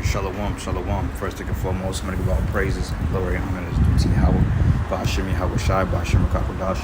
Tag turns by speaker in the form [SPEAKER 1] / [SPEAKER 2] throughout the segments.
[SPEAKER 1] Shalom, shalom. First and foremost, I'm going to give all praises and glory and honor is due to Yahweh, Ba'ashim Yahweh Shai, Ba'ashim Kakodash.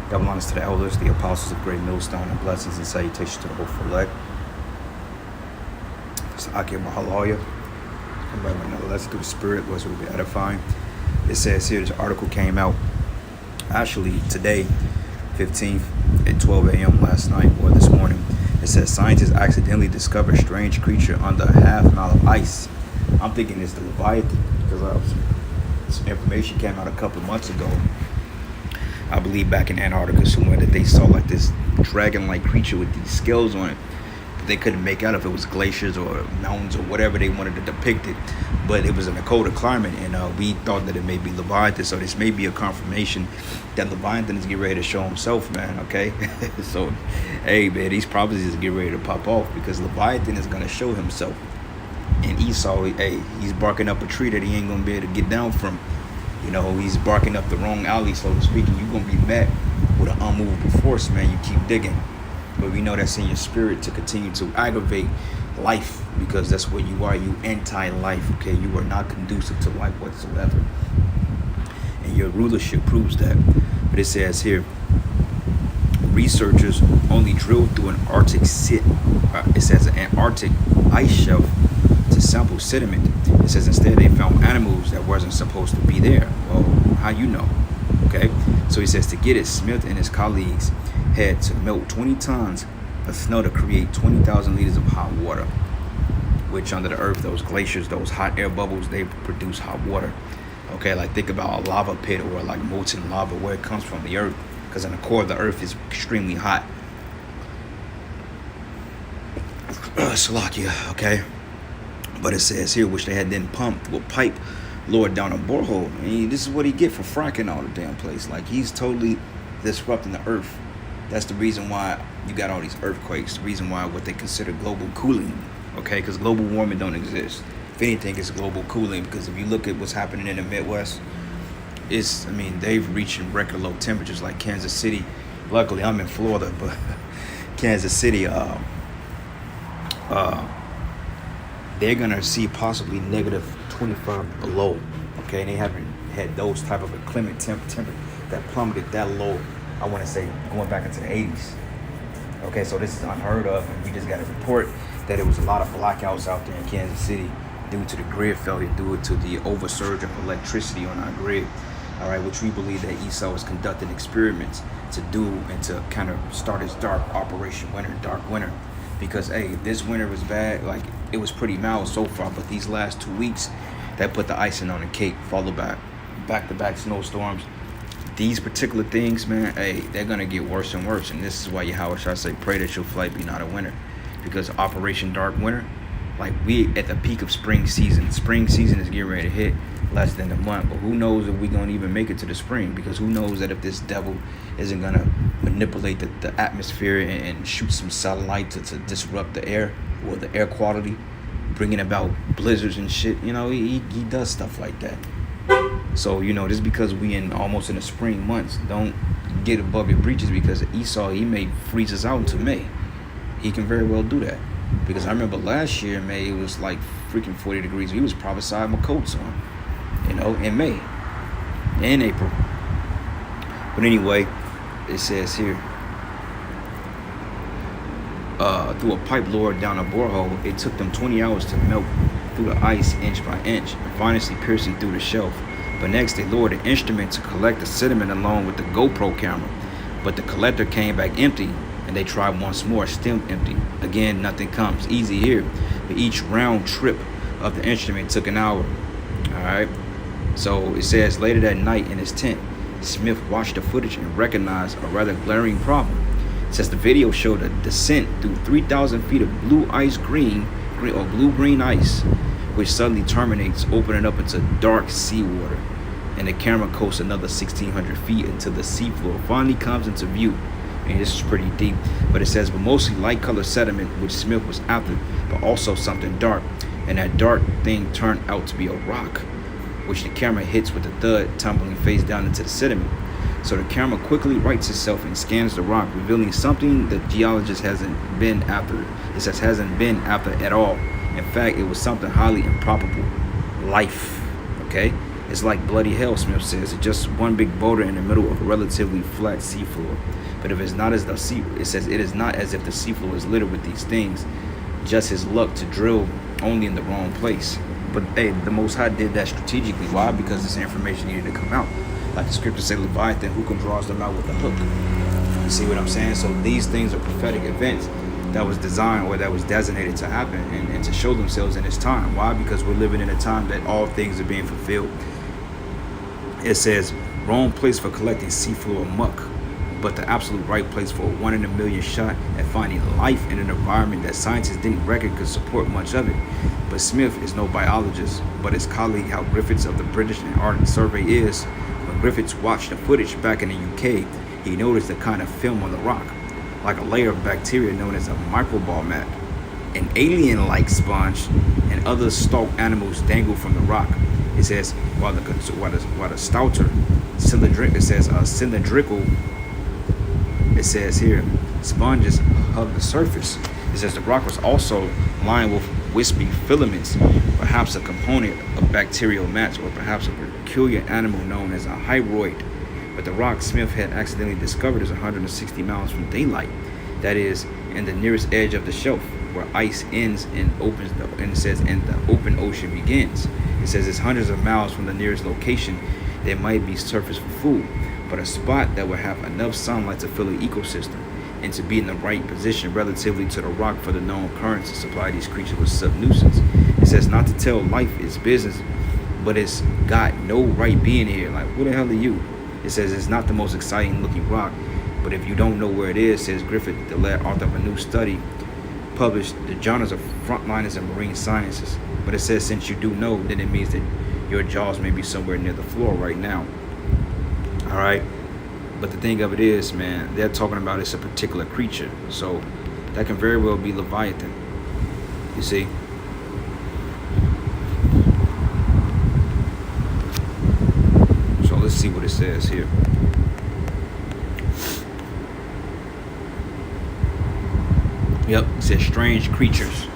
[SPEAKER 1] Double honors to the elders, the apostles of Great Millstone, and blessings and salutations to the whole elect. It's Akim Mahaloya. Let's do the spirit, was will be edifying. It says here, this article came out actually today, 15th at 12 a.m. last night or this morning. It says scientists accidentally discovered strange creature under a half mile of ice. I'm thinking it's the Leviathan because some information came out a couple of months ago. I believe back in Antarctica somewhere that they saw like this dragon-like creature with these scales on it. They couldn't make out if it was glaciers or mountains or whatever they wanted to depict it, but it was in a colder climate, and we thought that it may be Leviathan. So this may be a confirmation that Leviathan is getting ready to show himself, man. Okay, so hey, man, these prophecies is getting ready to pop off because Leviathan is gonna show himself, and Esau, hey, he's barking up a tree that he ain't gonna be able to get down from. You know, he's barking up the wrong alley, so to speak, and you're gonna be met with an unmovable force, man. You keep digging. But we know that's in your spirit to continue to aggravate life because that's what you are. You anti-life, okay? You are not conducive to life whatsoever. And your rulership proves that. But it says here, researchers only drilled through an Arctic it says an Antarctic ice shelf to sample sediment. It says instead they found animals that wasn't supposed to be there. Well, how you know? Okay? So he says to get it, Smith and his colleagues had to melt 20 tons of snow to create 20,000 liters of hot water, which under the earth, those glaciers, those hot air bubbles, they produce hot water. Okay, like think about a lava pit or like molten lava, where it comes from the earth, because in the core of the earth is extremely hot. Salakia, okay? But it says here, which they had then pumped through a pipe lowered down a borehole. I mean, this is what he get for fracking all the damn place. Like, he's totally disrupting the earth. That's the reason why you got all these earthquakes. The reason why what they consider global cooling, okay? Because global warming don't exist. If anything, it's global cooling. Because if you look at what's happening in the Midwest, they've reached record low temperatures like Kansas City. Luckily, I'm in Florida, but Kansas City, they're gonna see possibly negative 25 below. Okay, they haven't had those type of inclement temperature that plummeted that low. I want to say going back into the 80s. Okay, so this is unheard of, and we just got a report that it was a lot of blackouts out there in Kansas City due to the grid failure, due to the oversurge of electricity on our grid. All right, which we believe that Esau is conducting experiments to do and to kind of start his dark winter. Because hey, this winter was bad. Like, it was pretty mild so far, but these last 2 weeks, that put the icing on the cake, followed by back-to-back snowstorms. These particular things, man, hey, they're gonna get worse and worse. And this is why Yahweh shall say, pray that your flight be not a winter. Because Operation Dark Winter, like, we at the peak of spring season. Spring season is getting ready to hit less than a month. But who knows if we're gonna even make it to the spring? Because who knows that if this devil isn't gonna manipulate the atmosphere and shoot some satellite to disrupt the air or the air quality, bringing about blizzards and shit. You know, he does stuff like that. So, you know, just because we almost in the spring months, don't get above your breeches, because Esau, he may freeze us out until May. He can very well do that. Because I remember last year in May, it was like freaking 40 degrees. We was prophesying with coats on, you know, in May, in April. But anyway, it says here, through a pipe lowered down a borehole, it took them 20 hours to melt through the ice inch by inch, finally piercing through the shelf. But next, they lowered an instrument to collect the sediment along with the GoPro camera. But the collector came back empty, and they tried once more, still empty. Again, nothing comes. Easy here. But each round trip of the instrument took an hour. All right. So it says later that night in his tent, Smith watched the footage and recognized a rather glaring problem. It says the video showed a descent through 3,000 feet of blue-green ice, which suddenly terminates, opening up into dark seawater. And the camera coasts another 1,600 feet until the seafloor finally comes into view. And this is pretty deep, but it says, but mostly light-colored sediment, which Smith was after, but also something dark. And that dark thing turned out to be a rock, which the camera hits with a thud, tumbling face down into the sediment. So the camera quickly rights itself and scans the rock, revealing something the geologist hasn't been after. It says hasn't been after at all. In fact, it was something highly improbable. Life. Okay? It's like bloody hell, Smith says. It's just one big boulder in the middle of a relatively flat seafloor. But if it's not as the sea, it says it is not as if the seafloor is littered with these things. Just his luck to drill only in the wrong place. But hey, the Most High did that strategically. Why? Because this information needed to come out. Like the scriptures say, Leviathan, who can draws them out with a hook? You see what I'm saying? So these things are prophetic events that was designed or that was designated to happen and to show themselves in this time. Why? Because we're living in a time that all things are being fulfilled. It says, wrong place for collecting seafloor muck, but the absolute right place for a 1 in a million shot at finding life in an environment that scientists didn't reckon could support much of it. But Smith is no biologist, but his colleague Hal Griffiths of the British Antarctic Survey is. When Griffiths watched the footage back in the UK, he noticed a kind of film on the rock, like a layer of bacteria known as a microball mat. An alien-like sponge and other stalked animals dangle from the rock. It says, while the stouter cylindrical, it says here, sponges hug the surface. It says the rock was also lined with wispy filaments, perhaps a component of bacterial mats, or perhaps a peculiar animal known as a hydroid. But the rock Smith had accidentally discovered is 160 miles from daylight. That is, in the nearest edge of the shelf, where ice ends and opens, and it says, and the open ocean begins. It says it's hundreds of miles from the nearest location. There might be surface for food, but a spot that would have enough sunlight to fill an ecosystem and to be in the right position relatively to the rock for the known currents to supply these creatures with sub-nuisance. It says not to tell life its business, but it's got no right being here. Like, who the hell are you? It says it's not the most exciting looking rock, but if you don't know where it is, says Griffith, the lead author of a new study published the Journals of Frontliners in Marine Sciences. But it says since you do know, then it means that your jaws may be somewhere near the floor right now. All right. But the thing of it is, man, they're talking about it's a particular creature. So that can very well be Leviathan. You see? So let's see what it says here. Yep, it says strange creatures.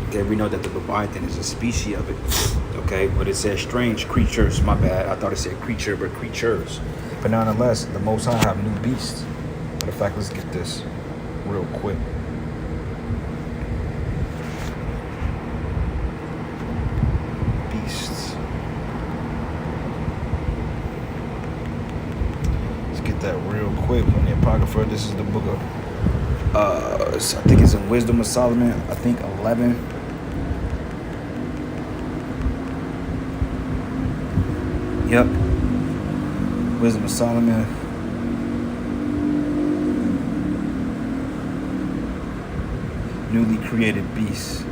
[SPEAKER 1] Okay, we know that the Leviathan is a species of it. Okay, but it says strange creatures. My bad. I thought it said creature, but creatures. But nonetheless, the Most High have new beasts. Matter of fact, let's get this real quick. Beasts. Let's get that real quick from the Apocrypha. This is the book of, I think it's in Wisdom of Solomon. I think 11. Yep. Wisdom of Solomon. Newly created beasts.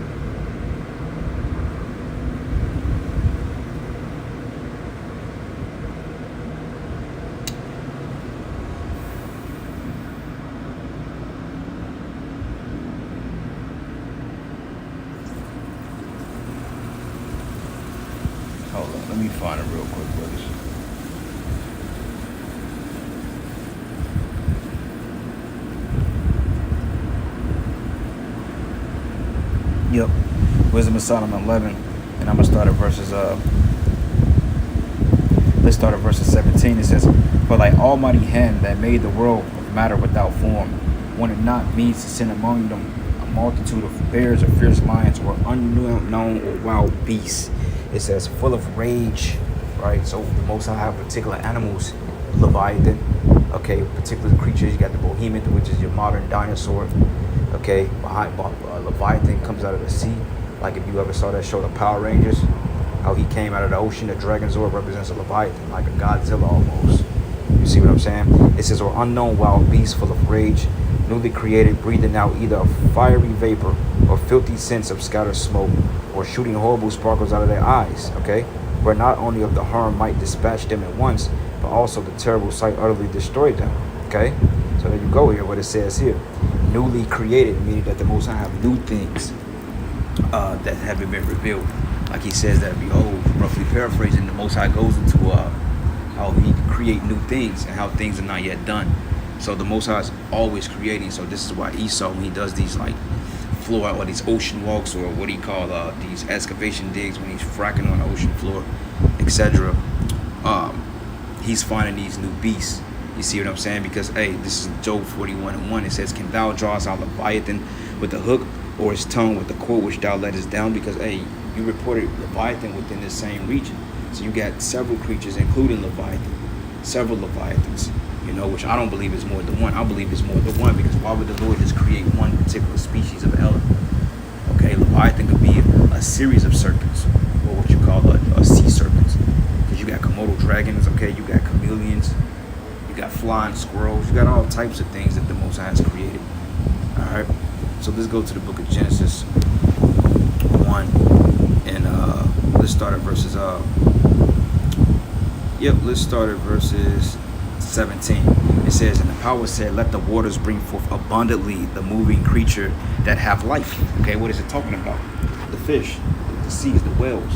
[SPEAKER 1] Hold on, let me find it real quick, brothers. Yep, Wisdom of Solomon 11, and I'm gonna start at verses. Let's start at verses 17. It says, "For thy almighty hand that made the world of matter without form, when it not means to send among them a multitude of bears or fierce lions or unknown or wild beasts." It says, "full of rage," right? So the Most High have particular animals, Leviathan, okay, particular creatures. You got the behemoth, which is your modern dinosaur. Okay, behind Leviathan comes out of the sea. Like if you ever saw that show, The Power Rangers, how he came out of the ocean. The Dragonzord represents a Leviathan, like a Godzilla almost. You see what I'm saying? It says, or unknown wild beast full of rage, newly created, breathing out either a fiery vapor or filthy scents of scattered smoke, or shooting horrible sparkles out of their eyes. Okay, where not only of the harm might dispatch them at once, but also the terrible sight utterly destroyed them. Okay, so there you go here. What it says here. Newly created, meaning that the Most High have new things that haven't been revealed. Like he says that, behold, roughly paraphrasing, the Most High goes into how he create new things and how things are not yet done. So the Most High is always creating. So this is why Esau, when he does these like floor, or these ocean walks, or what do you call these excavation digs when he's fracking on the ocean floor, etc. He's finding these new beasts. You see what I'm saying? Because hey, this is Job 41:1. It says, "Can thou draw out Leviathan with a hook, or his tongue with the cord which thou lettest down?" Because hey, you reported Leviathan within the same region, so you got several creatures, including Leviathan, several Leviathans. You know, which I don't believe is more than one. I believe it's more than one, because why would the Lord just create one particular species of elephant? Okay, Leviathan could be a series of serpents, or what you call a sea serpents. Because you got Komodo dragons, okay, you got chameleons, you got flying squirrels, you got all types of things that the Most High has created. All right, so let's go to the book of Genesis 1, and let's start at verses. Let's start at verses 17. It says, "And the power said, let the waters bring forth abundantly the moving creature that have life." Okay, what is it talking about? The fish, the seas, the whales,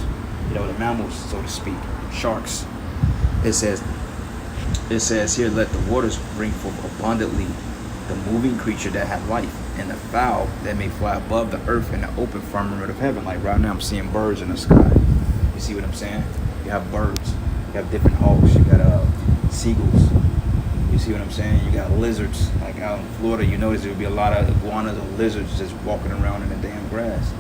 [SPEAKER 1] you know, the mammals, so to speak, sharks. It says here, "Let the waters bring forth abundantly the moving creature that have life, and the fowl that may fly above the earth in the open firmament of heaven." Like right now I'm seeing birds in the sky. You see what I'm saying? You have birds, you have different hawks, you got seagulls. You see what I'm saying? You got lizards. Like out in Florida, you notice there would be a lot of iguanas or lizards just walking around in the damn grass.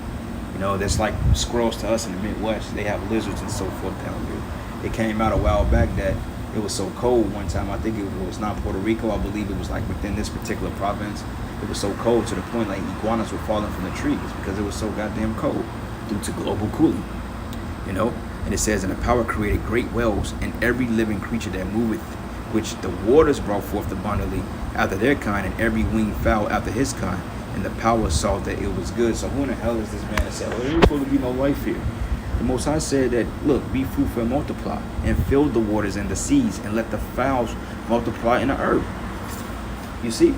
[SPEAKER 1] You know, that's like squirrels to us in the Midwest. They have lizards and so forth down here. It came out a while back that it was so cold one time. I think it was not Puerto Rico. I believe it was like within this particular province. It was so cold to the point like iguanas were falling from the trees because it was so goddamn cold due to global cooling. You know? And it says, "And the power created great whales, and every living creature that moveth, which the waters brought forth abundantly after their kind, and every winged fowl after his kind. And the power saw that it was good." So who in the hell is this man that said, "Well, there's supposed to be no life here"? The Most High said that, look, be fruitful and multiply, and fill the waters and the seas, and let the fowls multiply in the earth. You see?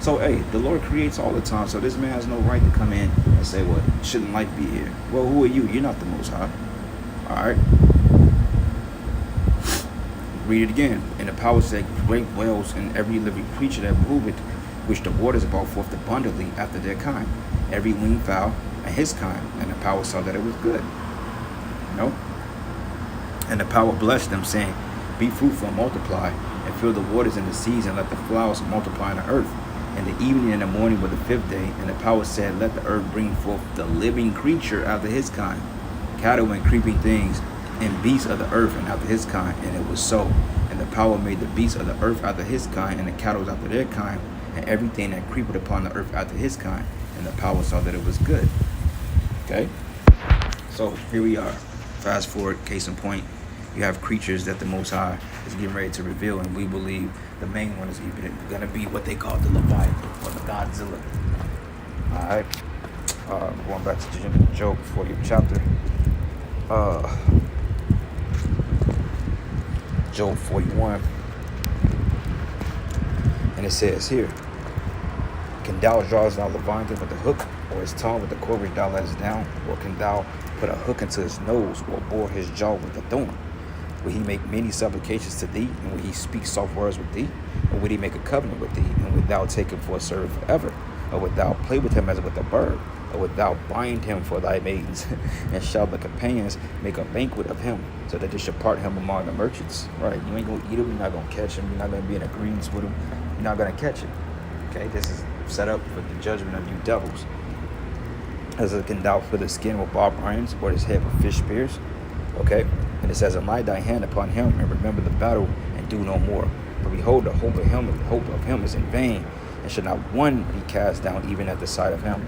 [SPEAKER 1] So, hey, the Lord creates all the time, so this man has no right to come in and say, "What, shouldn't life be here?" Well, who are you? You're not the Most High. All right? Read it again. "And the power said, great whales and every living creature that moveth, which the waters brought forth abundantly after their kind, every winged fowl and his kind. And the power saw that it was good." You know? "And the power blessed them, saying, be fruitful and multiply, and fill the waters and the seas, and let the flowers multiply in the earth. And the evening and the morning were the fifth day. And the power said, let the earth bring forth the living creature after his kind, cattle and creeping things, and beasts of the earth and after his kind. And it was so. And the power made the beasts of the earth after his kind, and the cattle after their kind, and everything that creepeth upon the earth after his kind. And the power saw that it was good." Okay? So here we are. Fast forward, case in point. You have creatures that the Most High is getting ready to reveal, and we believe the main one is going to be what they call the Leviathan, or the Godzilla. All right? Going back to Job 40th chapter. Job 41. And it says here, "Can thou draw out Leviathan with a hook, or his tongue with the cord which thou lettest down? Or can thou put a hook into his nose, or bore his jaw with a thorn? Will he make many supplications to thee, and will he speak soft words with thee? Or will he make a covenant with thee, and wilt thou take him for a servant forever? Or wilt thou play with him as with a bird? Or wilt thou bind him for thy maidens? And shall the companions make a banquet of him, so that they shall part him among the merchants?" Right? You ain't going to eat him. You're not going to catch him. You're not going to be in agreement with him. You're not going to catch him. Okay? This is set up for the judgment of you devils. "As it can thou fill the skin with barbed irons, or his head with fish spears?" Okay? And it says, "And lay thy hand upon him, and remember the battle, and do no more. For behold, the hope of him is in vain, and shall not one be cast down even at the sight of him."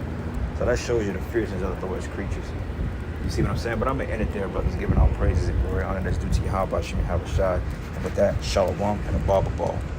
[SPEAKER 1] So that shows you the fierceness of the Lord's creatures. You see what I'm saying? But I'm going to end it there, brothers, giving all praises and glory, honor that's due to Yahweh, Hashem, Yahweh Shai. And with that, Shalom and a Baba Ball.